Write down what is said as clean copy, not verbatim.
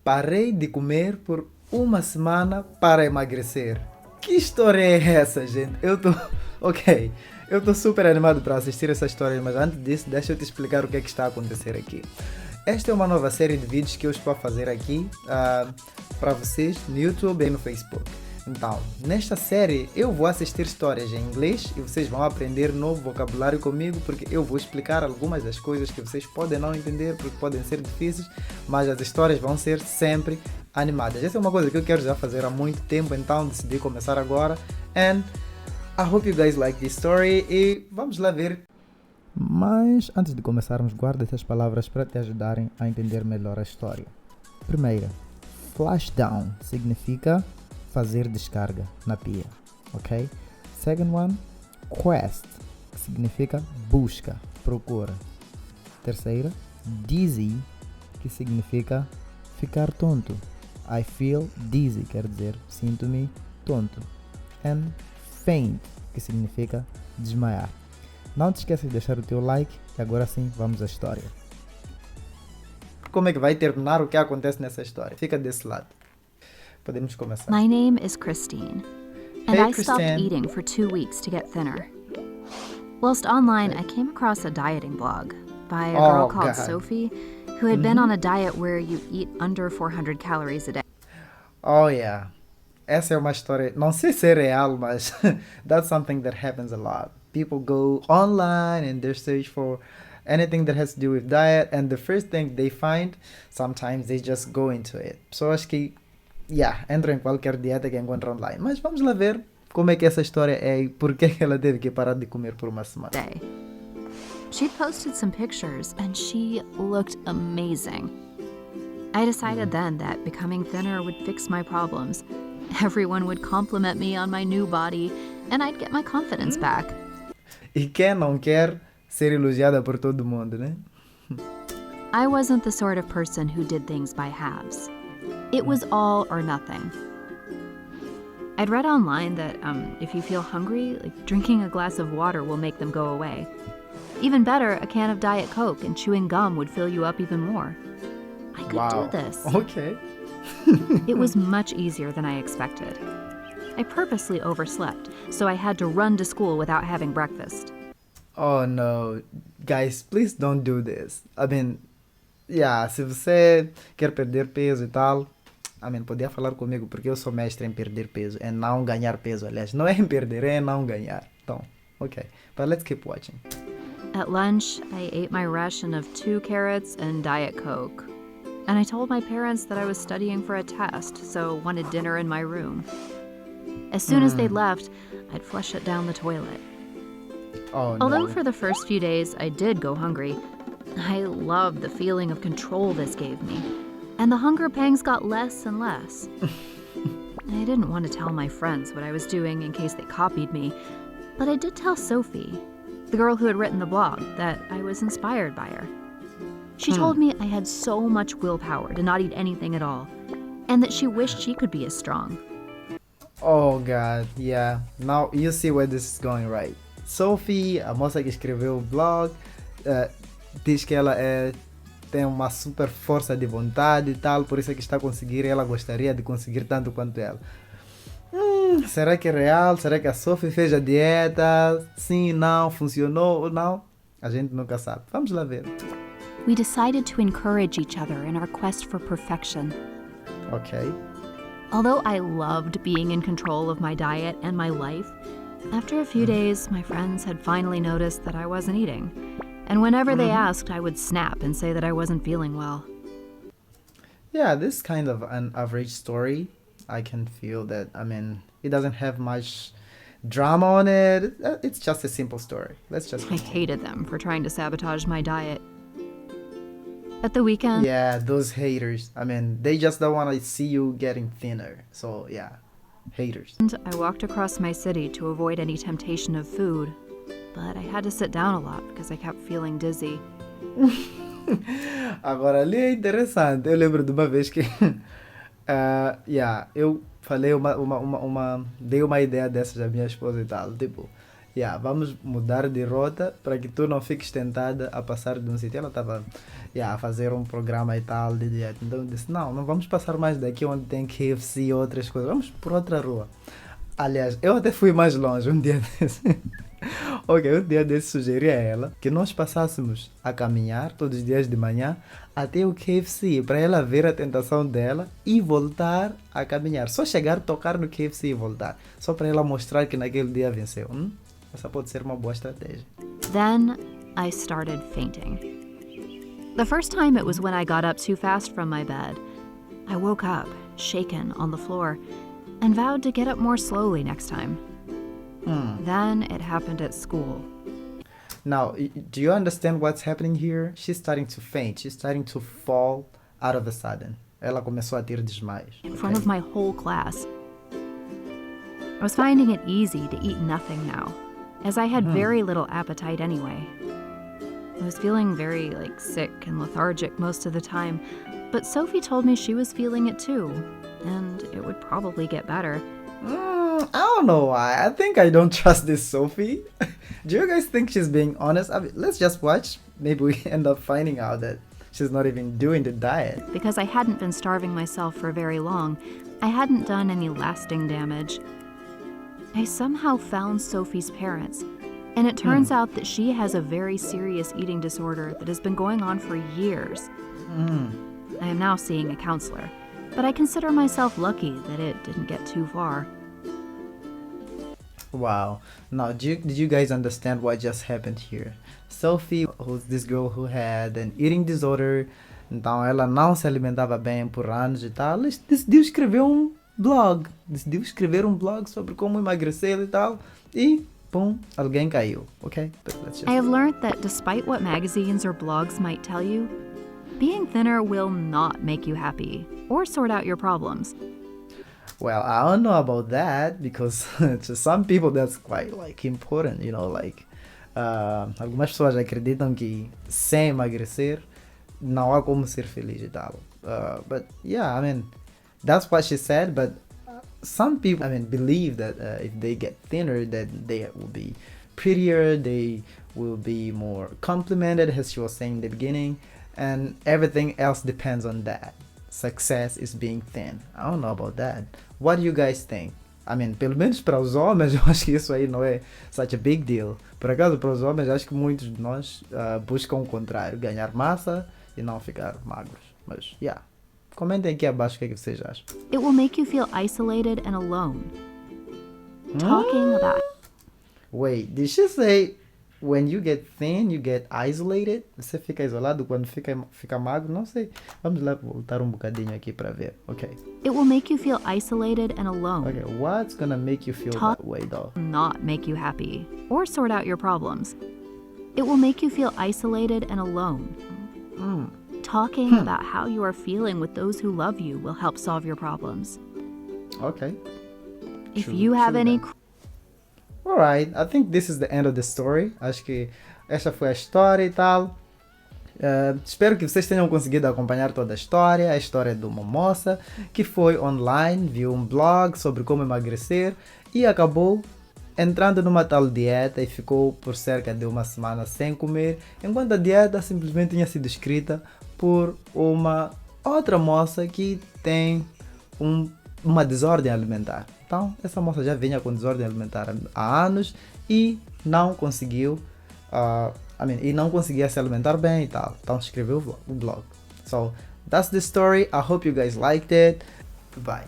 Parei de comer por uma semana para emagrecer. Que história é essa, gente? Ok, eu tô super animado para assistir essa história, mas antes disso, deixa eu te explicar o que é que está a acontecer aqui. Esta é uma nova série de vídeos que eu estou a fazer aqui para vocês no YouTube e no Facebook. Então, nesta série eu vou assistir histórias em inglês e vocês vão aprender novo vocabulário comigo, porque eu vou explicar algumas das coisas que vocês podem não entender porque podem ser difíceis, mas as histórias vão ser sempre animadas. Essa é uma coisa que eu quero já fazer há muito tempo, então decidi começar agora. And I hope you guys like this story e vamos lá ver. Mas antes de começarmos, guarda essas palavras para te ajudarem a entender melhor a história. Primeira, flashdown significa fazer descarga na pia, ok? Second one, quest, que significa busca, procura. Terceira, dizzy, que significa ficar tonto. I feel dizzy, quer dizer, sinto-me tonto. And faint, que significa desmaiar. Não te esqueças de deixar o teu like e agora sim vamos à história. Como é que vai terminar o que acontece nessa história? Fica desse lado. Podemos começar. My name is Christine, and Hey, I stopped Christine. eating for 2 weeks to get thinner. Whilst online, I came across a dieting blog by a girl called God. Sophie, who had been on a diet where you eat under 400 calories a day. Oh yeah. Essa é uma história, não sei se é real, mas that's something that happens a lot. People go online and they search for anything that has to do with diet, and the first thing they find, sometimes they just go into it. Pessoas que, entram em qualquer dieta que encontram online. Mas vamos lá ver como é que essa história é e por que ela teve que parar de comer por uma semana. She'd posted some pictures, and she looked amazing. I decided then that becoming thinner would fix my problems. Everyone would compliment me on my new body, and I'd get my confidence back. E quem não quer ser elogiada por todo mundo, né? I wasn't the sort of person who did things by halves. It was all or nothing. I'd read online that if you feel hungry, like drinking a glass of water will make them go away. Even better, a can of Diet Coke and chewing gum would fill you up even more. I could do this. Ok. It was much easier than I expected. I purposely overslept, so I had to run to school without having breakfast. Oh no. Guys, please don't do this. I mean, se você quer perder peso e tal, podia falar comigo, porque eu sou mestre em perder peso, em não ganhar peso, aliás. Não é em perder, é em não ganhar. Então, ok. But let's keep watching. At lunch, I ate my ration of 2 carrots and Diet Coke. And I told my parents that I was studying for a test, so wanted dinner in my room. As soon as they'd left, I'd flush it down the toilet. Oh Although no. for the first few days I did go hungry, I loved the feeling of control this gave me. And the hunger pangs got less and less. I didn't want to tell my friends what I was doing in case they copied me, but I did tell Sophie, the girl who had written the blog, that I was inspired by her. She told me I had so much willpower to not eat anything at all, and that she wished she could be as strong. Oh God, yeah. Now you see where this is going, right? Sophie, a moça que escreveu o blog, diz que ela tem uma super força de vontade e tal, por isso é que está a conseguir, ela gostaria de conseguir tanto quanto ela. Será que é real? Será que a Sophie fez a dieta? Sim, não, funcionou ou não? A gente nunca sabe. Vamos lá ver. We decided to encourage each other in our quest for perfection. Ok. Although I loved being in control of my diet and my life, after a few days, my friends had finally noticed that I wasn't eating. And whenever they asked, I would snap and say that I wasn't feeling well. Yeah, this is kind of an average story. I can feel that, it doesn't have much drama on it. It's just a simple story. Let's just I continue. hated them for trying to sabotage my diet. At the weekend, Yeah, those haters. They just don't want to see you getting thinner. So, yeah, haters. I walked across my city to avoid any temptation of food, but I had to sit down a lot because I kept feeling dizzy. Agora, ali é interessante. Eu lembro de uma vez que eu falei dei uma ideia dessas à minha esposa e tal. Tipo, Yeah, vamos mudar de rota para que tu não fiques tentada a passar de um sítio. Ela estava a fazer um programa e tal de dieta. Então eu disse, não vamos passar mais daqui onde tem KFC e outras coisas. Vamos por outra rua. Aliás, eu até fui mais longe um dia desse. Ok, um dia desse sugeri a ela que nós passássemos a caminhar todos os dias de manhã até o KFC para ela ver a tentação dela e voltar a caminhar. Só chegar, tocar no KFC e voltar. Só para ela mostrar que naquele dia venceu. Essa pode ser uma boa estratégia. Then I started fainting. The first time it was when I got up too fast from my bed. I woke up, shaken, on the floor, and vowed to get up more slowly next time. Then it happened at school. Now, do you understand what's happening here? She's starting to faint. She's starting to fall out of a sudden. Ela começou a ter desmaios. In front of my whole class. I was finding it easy to eat nothing now, as I had very little appetite anyway. I was feeling very, sick and lethargic most of the time, but Sophie told me she was feeling it too, and it would probably get better. I don't know why. I think I don't trust this Sophie. Do you guys think she's being honest? I mean, let's just watch. Maybe we end up finding out that she's not even doing the diet. Because I hadn't been starving myself for very long, I hadn't done any lasting damage. I somehow found Sophie's parents, and it turns out that she has a very serious eating disorder that has been going on for years. I am now seeing a counselor, but I consider myself lucky that it didn't get too far. Wow. Now, did you guys understand what just happened here? Sophie, who's this girl who had an eating disorder, então ela não se alimentava bem por anos e tal, ela decidiu escrever um blog. Decidiu escrever um blog sobre como emagrecer e tal, e pum, alguém caiu. Okay? But let's just... I have learned that despite what magazines or blogs might tell you, being thinner will not make you happy or sort out your problems. Well, I don't know about that because to some people that's quite important, algumas pessoas acreditam que sem emagrecer não há como ser feliz e tal. But yeah, I mean, that's what she said, but some people, believe that if they get thinner, that they will be prettier, they will be more complimented, as she was saying in the beginning, and everything else depends on that. Success is being thin. I don't know about that. What do you guys think? Pelo menos para os homens, eu acho que isso aí não é such a big deal. Por acaso, para os homens, acho que muitos de nós buscam o contrário, ganhar massa e não ficar magros. Mas, yeah. Comentem aqui abaixo o que vocês acham. It will make you feel isolated and alone. Talking about... Wait, did she say when you get thin, you get isolated? Você fica isolado quando fica magro? Não sei. Vamos lá voltar um bocadinho aqui para ver. Ok. It will make you feel isolated and alone. Okay, what's gonna make you feel that way though? Not make you happy or sort out your problems. It will make you feel isolated and alone. Talking about how you are feeling with those who love you will help solve your problems. Okay. If you have any... Alright, I think this is the end of the story. Acho que esta foi a história e tal. Espero que vocês tenham conseguido acompanhar toda a história de uma moça que foi online, viu um blog sobre como emagrecer e acabou entrando numa tal dieta e ficou por cerca de uma semana sem comer, enquanto a dieta simplesmente tinha sido escrita por uma outra moça que tem uma desordem alimentar. Então, essa moça já vinha com desordem alimentar há anos e não conseguiu, e não conseguia se alimentar bem e tal. Então, escreveu o blog. So, that's the story. I hope you guys liked it. Goodbye.